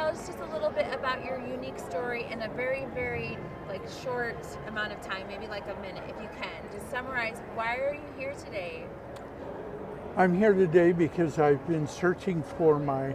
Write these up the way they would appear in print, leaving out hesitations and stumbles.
us just a little bit about your unique story in a very, very short amount of time, maybe like a minute if you can. Just summarize, why are you here today? I'm here today because I've been searching for my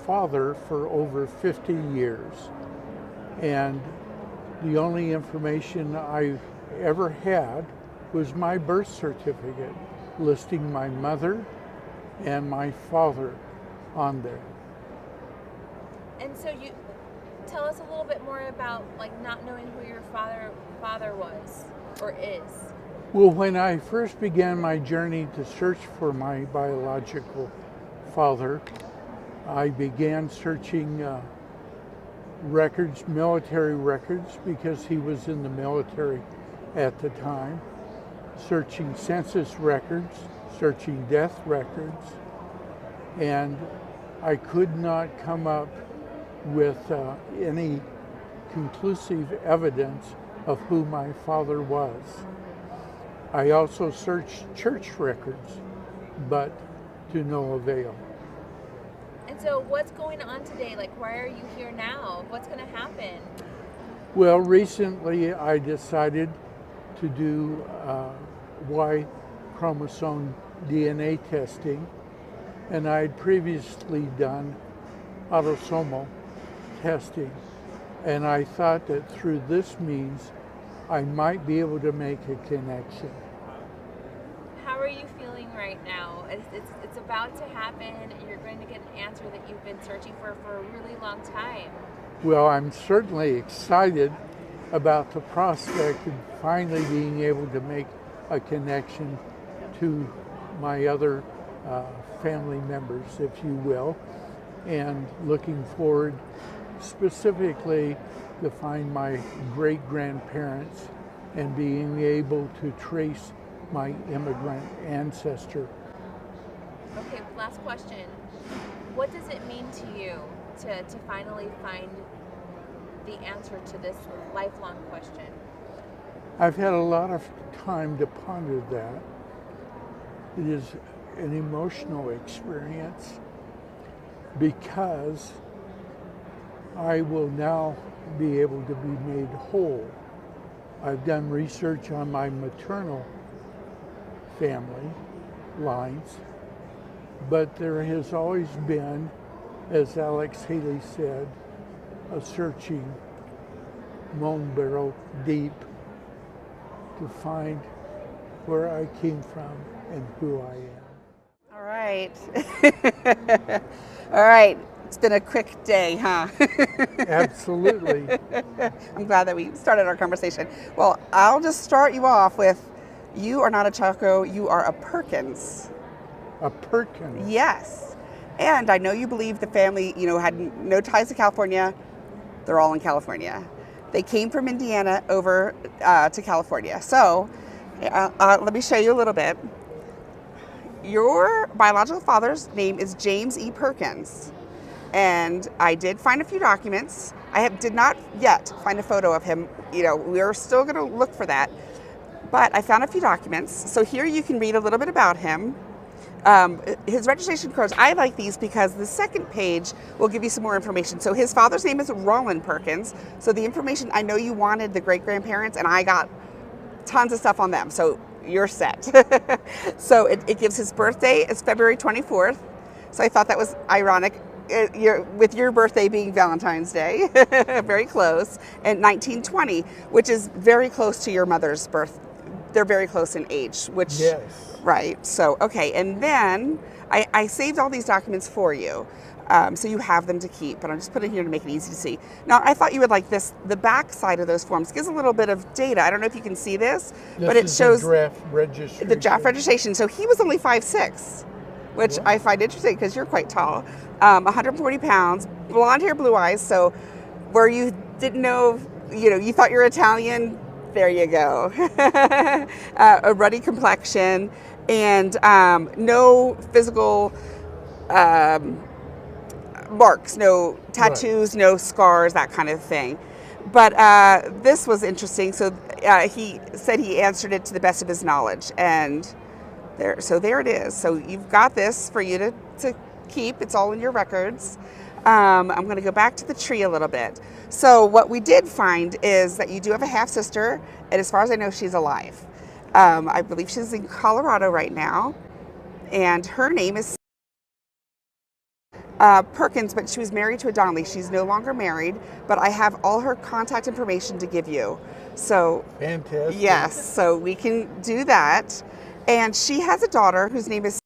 father for over 50 years. And the only information I've ever had was my birth certificate listing my mother and my father on there. And so you tell us a little bit more about not knowing who your father was or is. Well, when I first began my journey to search for my biological father, I began searching records, military records, because he was in the military at the time, searching census records, searching death records, and I could not come up with any conclusive evidence of who my father was. I also searched church records, but to no avail. And so what's going on today? Why are you here now? What's going to happen? Well, recently I decided to do Y chromosome DNA testing, and I had previously done autosomal testing, and I thought that through this means I might be able to make a connection. How are you feeling right now? It's about to happen. You're going to get an answer that you've been searching for a really long time. Well, I'm certainly excited about the prospect of finally being able to make a connection to my other family members, if you will, and looking forward specifically to find my great-grandparents and being able to trace my immigrant ancestor. Okay, last question. What does it mean to you to finally find the answer to this lifelong question? I've had a lot of time to ponder that. It is an emotional experience because I will now be able to be made whole. I've done research on my maternal family lines, but there has always been, as Alex Haley said, a searching, bone barrel deep to find where I came from and who I am. All right. All right. It's been a quick day, huh? Absolutely. I'm glad that we started our conversation. Well, I'll just start you off with, you are not a Chaco, you are a Perkins. A Perkins? Yes. And I know you believe the family, had no ties to California. They're all in California. They came from Indiana over to California. So let me show you a little bit. Your biological father's name is James E. Perkins. And I did find a few documents. Did not yet find a photo of him. We're still going to look for that. But I found a few documents. So here you can read a little bit about him. His registration cards, I like these because the second page will give you some more information. So his father's name is Roland Perkins. So the information, I know you wanted the great-grandparents, and I got tons of stuff on them. So you're set. So it gives his birthday is February 24th. So I thought that was ironic. With your birthday being Valentine's Day, very close, and 1920, which is very close to your mother's birth. They're very close in age, which, yes. Right. So, okay. And then I saved all these documents for you. So you have them to keep, but I'm just putting it here to make it easy to see. Now, I thought you would like this. The back side of those forms gives a little bit of data. I don't know if you can see this, but it shows the draft registration. The draft registration. So he was only 5'6", which I find interesting because you're quite tall. 140 pounds, blonde hair, blue eyes. So where you didn't know, you thought you were Italian, there you go. A ruddy complexion and no physical marks, no tattoos, right. No scars, that kind of thing. But this was interesting. So he said he answered it to the best of his knowledge. And there it is. So you've got this for you to keep. It's all in your records. I'm going to go back to the tree a little bit. So what we did find is that you do have a half sister, and as far as I know, she's alive. I believe she's in Colorado right now, and her name is Perkins, but she was married to a Donnelly. She's no longer married, but I have all her contact information to give you. So Fantastic. yes, so we can do that. And she has a daughter whose name is,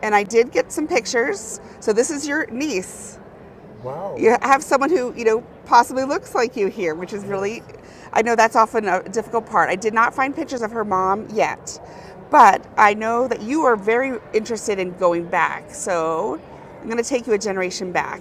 and I did get some pictures. So this is your niece. Wow. You have someone who, possibly looks like you here, which is really, I know that's often a difficult part. I did not find pictures of her mom yet, but I know that you are very interested in going back. So I'm going to take you a generation back.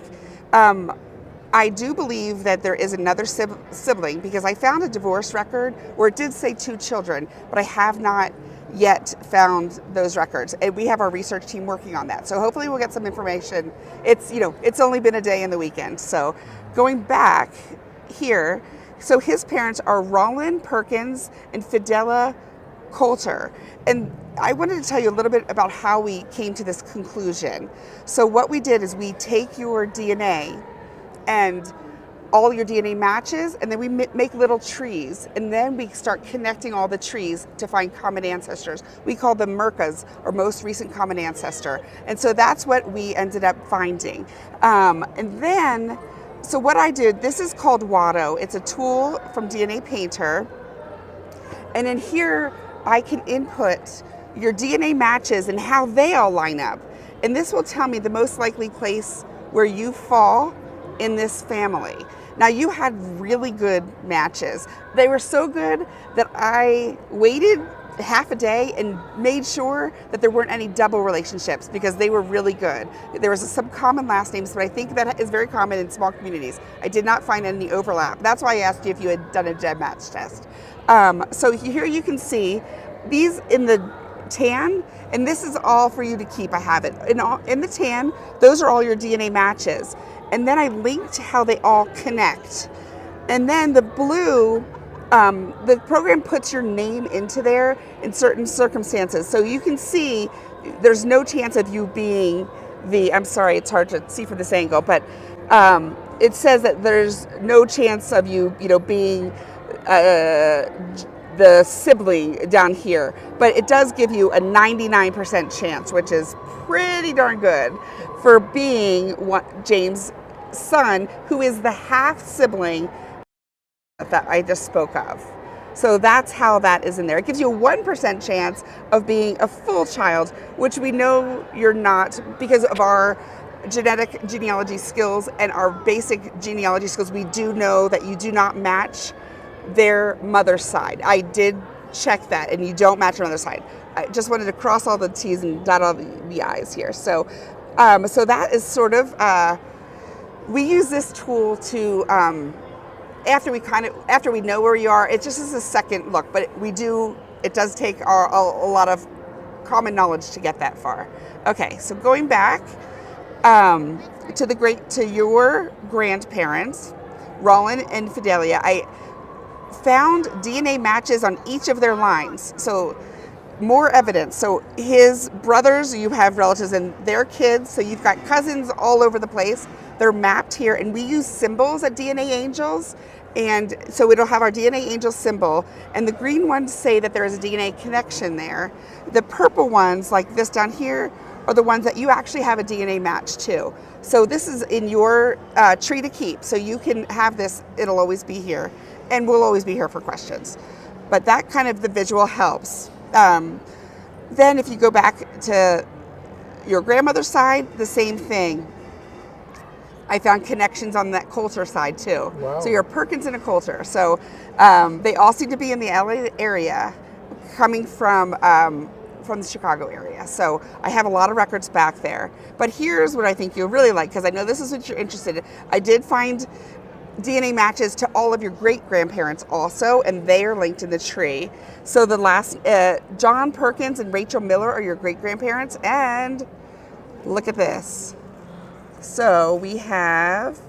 I do believe that there is another sibling, because I found a divorce record where it did say 2 children, but I have not yet found those records, and we have our research team working on that. So hopefully we'll get some information. It's only been a day in the weekend. So going back here, so his parents are Roland Perkins and Fidela Coulter. And I wanted to tell you a little bit about how we came to this conclusion. So what we did is we take your DNA and all your DNA matches, and then we make little trees, and then we start connecting all the trees to find common ancestors. We call them MERCAs, or most recent common ancestor. And so that's what we ended up finding. And then, so what I did, this is called Watto. It's a tool from DNA Painter. And in here, I can input your DNA matches and how they all line up. And this will tell me the most likely place where you fall in this family. Now, you had really good matches. They were so good that I waited half a day and made sure that there weren't any double relationships, because they were really good. There was some common last names, but I think that is very common in small communities. I did not find any overlap. That's why I asked you if you had done a dead match test. So here you can see these in the tan, and this is all for you to keep. I have it in the tan. Those are all your DNA matches. And then I linked how they all connect. And then the blue, the program puts your name into there in certain circumstances. So you can see there's no chance of you being I'm sorry, it's hard to see from this angle, but it says that there's no chance of you, being the sibling down here. But it does give you a 99% chance, which is pretty darn good for being James' son, who is the half sibling that I just spoke of. So that's how that is in there. It gives you a 1% chance of being a full child, which we know you're not because of our genetic genealogy skills and our basic genealogy skills. We do know that you do not match their mother's side. I did check that, and you don't match your mother's side. I just wanted to cross all the T's and dot all the I's here. So, so that is sort of, we use this tool to, after we know where you are, it just is a second look, but it does take a lot of common knowledge to get that far. Okay, so going back to your grandparents, Roland and Fidelia, I found DNA matches on each of their lines. So more evidence. So his brothers, you have relatives and their kids, so you've got cousins all over the place. They're mapped here, and we use symbols at DNAngels, and so it'll have our DNAngel symbol, and the green ones say that there is a DNA connection there. The purple ones, like this down here, are the ones that you actually have a DNA match to. So this is in your tree to keep, so you can have this, it'll always be here, and we'll always be here for questions. But that kind of the visual helps. Then if you go back to your grandmother's side, the same thing. I found connections on that Coulter side too. Wow. So you're a Perkins and a Coulter. So they all seem to be in the LA area, coming from the Chicago area. So I have a lot of records back there. But here's what I think you'll really like, because I know this is what you're interested in. I did find DNA matches to all of your great-grandparents also, and they are linked in the tree. So the last, John Perkins and Rachel Miller are your great-grandparents, and look at this. So we have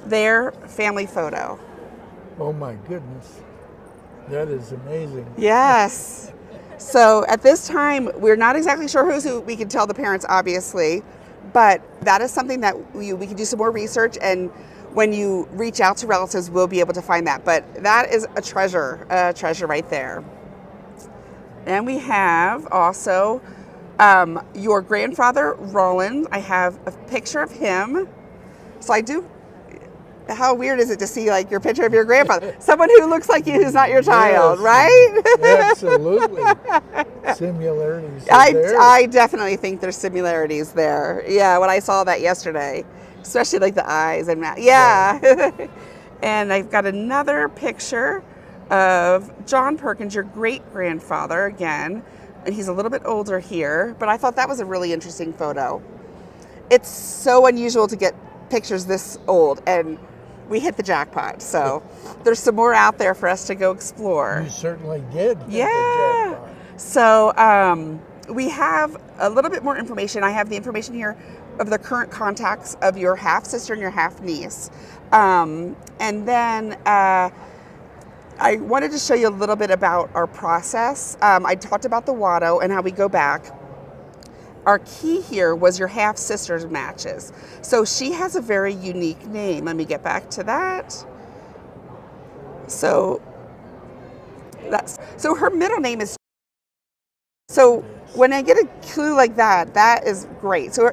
their family photo. Oh my goodness. That is amazing. Yes. So at this time, we're not exactly sure who we can tell the parents, obviously, But that is something that we can do some more research, and when you reach out to relatives, we'll be able to find that. But that is a treasure right there. And we have also your grandfather, Roland. I have a picture of him. So I do. How weird is it to see like your picture of your grandfather? Someone who looks like you who's not your child, Yes, right? Absolutely. Similarities are there. I definitely think there's similarities there. Yeah, when I saw that yesterday, especially like the eyes and mouth. Yeah. And I've got another picture of John Perkins, your great-grandfather again. And he's a little bit older here, but I thought that was a really interesting photo. It's so unusual to get pictures this old, and we hit the jackpot. So there's some more out there for us to go explore. You certainly did. Hit Yeah. the jackpot. So we have a little bit more information. I have the information here of the current contacts of your half sister and your half niece. And then I wanted to show you a little bit about our process. I talked about the Watto and how we go back. Our key here was your half sister's matches. So she has a very unique name. Let me get back to that. So her middle name is. So when I get a clue like that, that is great. So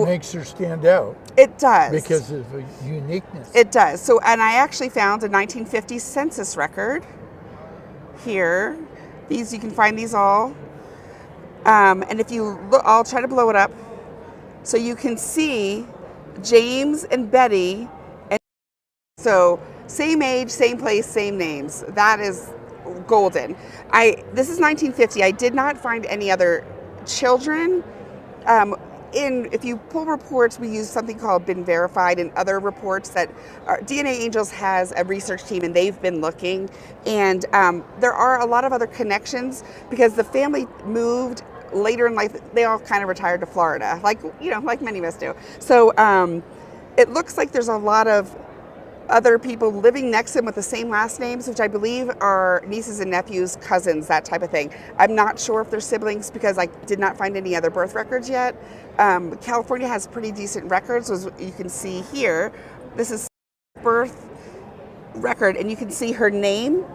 makes her stand out. It does. Because of a uniqueness. It does. So, and I actually found a 1950 census record here. These, you can find these all. And if you look, I'll try to blow it up. So you can see James and Betty. And so same age, same place, same names. That is golden. This is 1950. I did not find any other children. If you pull reports, we use something called Been Verified and other reports that DNAngels has a research team, and they've been looking. And there are a lot of other connections because the family moved later in life. They all kind of retired to Florida, like many of us do. So it looks like there's a lot of other people living next to them with the same last names, which I believe are nieces and nephews, cousins, that type of thing. I'm not sure if they're siblings because I did not find any other birth records yet. California has pretty decent records, as you can see here. This is birth record, and you can see her name,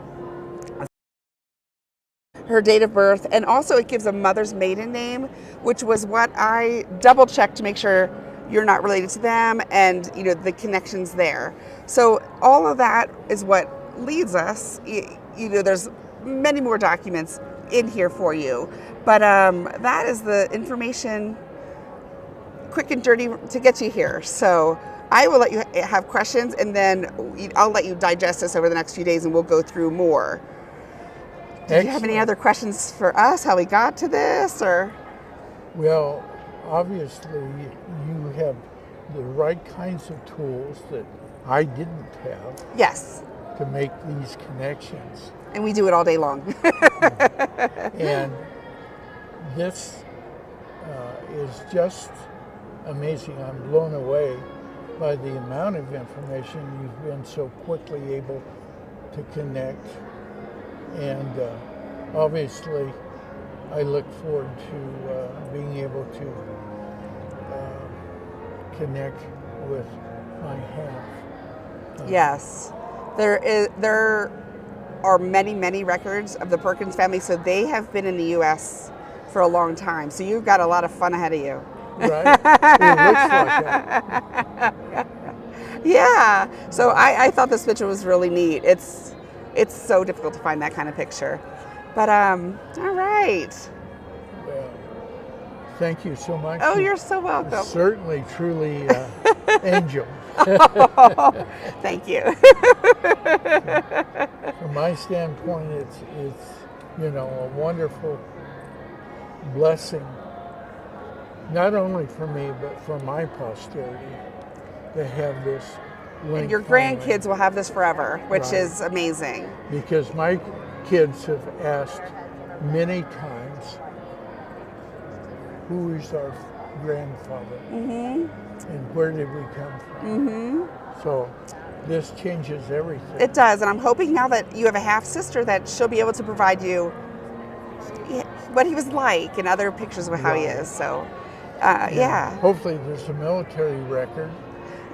her date of birth, and also it gives a mother's maiden name, which was what I double checked to make sure you're not related to them, and the connections there. So all of that is what leads us. There's many more documents in here for you, but that is the information, quick and dirty, to get you here. So I will let you have questions, and then I'll let you digest this over the next few days, and we'll go through more. Do you have any other questions for us? How we got to this, or? Well, obviously, you have the right kinds of tools that I didn't have. Yes. To make these connections. And we do it all day long. And this is just amazing. I'm blown away by the amount of information you've been so quickly able to connect. And obviously, I look forward to being able to connect with my half. Yes, there are many records of the Perkins family, so they have been in the U.S. for a long time. So you've got a lot of fun ahead of you. Right? It looks like that. Yeah. So I thought this picture was really neat. It's so difficult to find that kind of picture. But all right. Well, thank you so much. Oh, you're so welcome. Certainly, truly, angel. Oh, thank you. From my standpoint, it's a wonderful blessing, not only for me but for my posterity, to have this link. And your grandkids will have this forever, which is amazing. Because my kids have asked many times, who is our grandfather? Mm-hmm. And where did we come from? Mm-hmm. So this changes everything. It does, and I'm hoping now that you have a half sister that she'll be able to provide you what he was like and other pictures of how he Right. is. So, And yeah. hopefully there's a military record.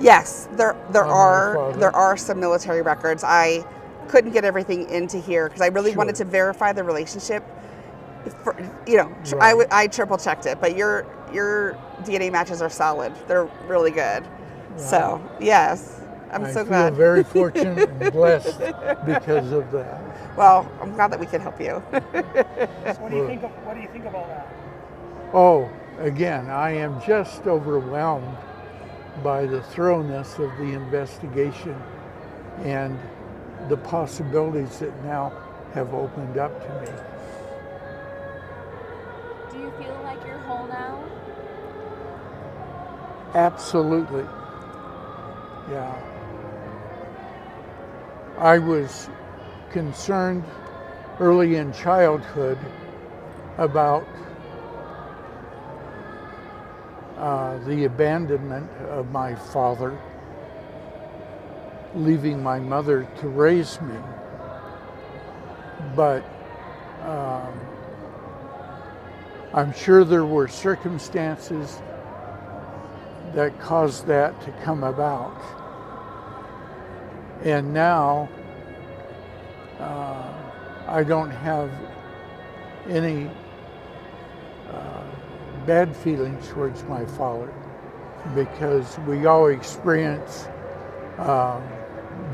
Yes, there On my father. there are some military records. I couldn't get everything into here because I really wanted to Sure. verify the relationship. For, Right. I triple checked it, but your DNA matches are solid. They're really good. So yes, I'm I so feel glad. very fortunate and blessed because of that. Well, I'm glad that we could help you. So what do you think of all that? Oh, again, I am just overwhelmed by the thoroughness of the investigation and the possibilities that now have opened up to me. Do you feel like you're whole now? Absolutely. Yeah. I was concerned early in childhood about the abandonment of my father, leaving my mother to raise me. But I'm sure there were circumstances that caused that to come about. And now I don't have any bad feelings towards my father because we all experience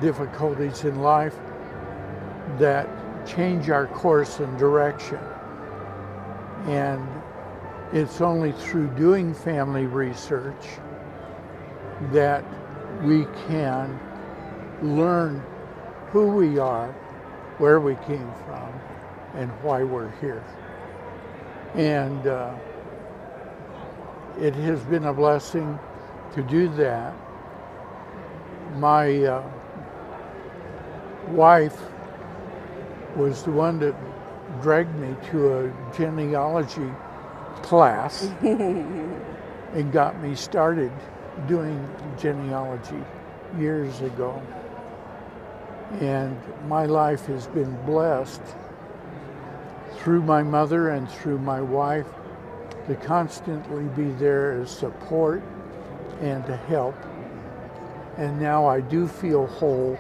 difficulties in life that change our course and direction. And it's only through doing family research that we can learn who we are, where we came from, and why we're here. And it has been a blessing to do that. My wife was the one that dragged me to a genealogy class and got me started doing genealogy years ago. And my life has been blessed through my mother and through my wife to constantly be there as support and to help. And now I do feel whole.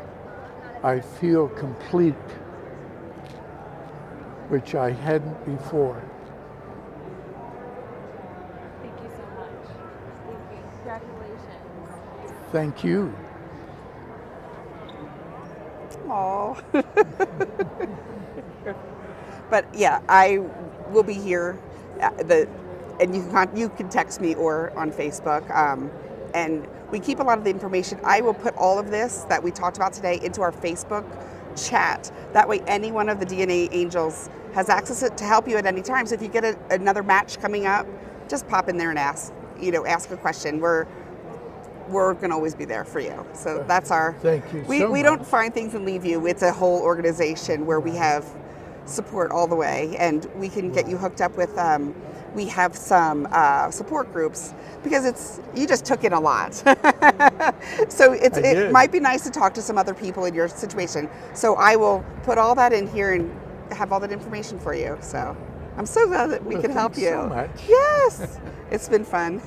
I feel complete, which I hadn't before. Thank you so much. Thank you. Congratulations. Thank you. Aw. But yeah, I will be here. And you can text me or on Facebook. And we keep a lot of the information. I will put all of this that we talked about today into our Facebook chat. That way, any one of the DNA angels has access to help you at any time. So if you get another match coming up, just pop in there and ask a question. We're going to always be there for you. So that's our. Thank you We so we much. don't find things and leave you. It's a whole organization where we have support all the way, and we can get you hooked up with. We have some support groups because you just took in a lot. So it did. might be nice to talk to some other people in your situation. So I will put all that in here and have all that information for you. So I'm so glad that we Well, can help thanks you. so much. Yes, it's been fun.